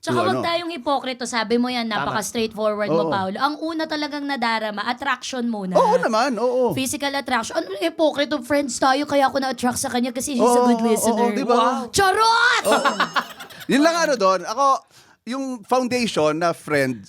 Tsaka wag ano. tayong hipokrito. Sabi mo yan, napaka-straightforward mo, Oo. Paolo. Ang una talagang nadarama, attraction muna. Oo naman, oo. Physical attraction. Ano, hipokrito, friends tayo, kaya ako na-attract sa kanya kasi she's a good listener. Oo, di ba? Wow. Charot! Yun lang ano doon. Ako, yung foundation na friend,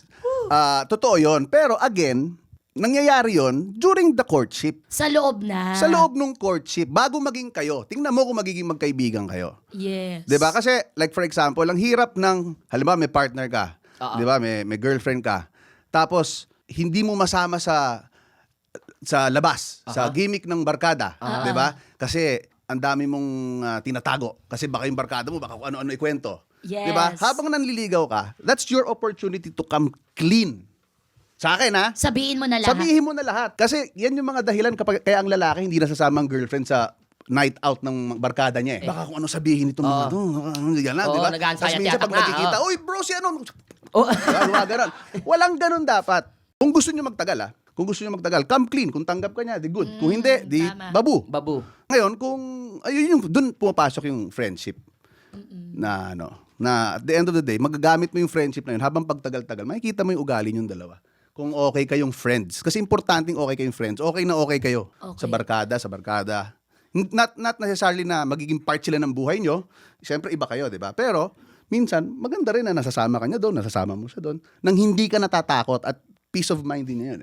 totoo yun. Pero again, nangyayari yun during the courtship. Sa loob na. Sa loob ng courtship, bago maging kayo, tingnan mo kung magiging magkaibigan kayo. Yes. 'Di ba? Kasi like for example, ang hirap ng halimbawa may partner ka, 'di ba? May girlfriend ka. Tapos hindi mo masama sa labas, sa gimmick ng barkada, 'di ba? Kasi ang dami mong tinatago kasi baka yung barkada mo baka kung ano-ano ikwento. Yes. 'Di ba? Habang nanliligaw ka, that's your opportunity to come clean. Sa akin Sabihin mo na lahat. sabihin mo na lahat. Kasi yan yung mga dahilan kapag kaya ang lalaki hindi nasasama ang girlfriend sa night out ng barkada niya eh. Baka kung ano sabihin itong mga to. Yan lang, di ba? nag-aansaya Tapos minsan tiyatak pag na, nakikita, uy bro, si ano? Oh. Wala ganun. Walang ganun dapat. Kung gusto nyo magtagal kung gusto nyo magtagal, come clean. Kung tanggap ka niya, di good. Kung hindi, di tama. babu. Babu. Ngayon, kung, ayun yung, dun pumapasok yung friendship. Na at the end of the day, magagamit mo yung friendship na yun, habang pagtagal-tagal, makikita mo yung ugali yung dalawa. Kung okay kayong friends. Kasi importanteng okay kayong friends. Okay na okay kayo. Okay. Sa barkada. Not necessarily na magiging part sila ng buhay nyo. Siyempre, iba kayo, di ba? Pero, minsan, maganda rin na nasasama ka niya doon, nasasama mo siya doon, nang hindi ka natatakot at peace of mind din niya yun.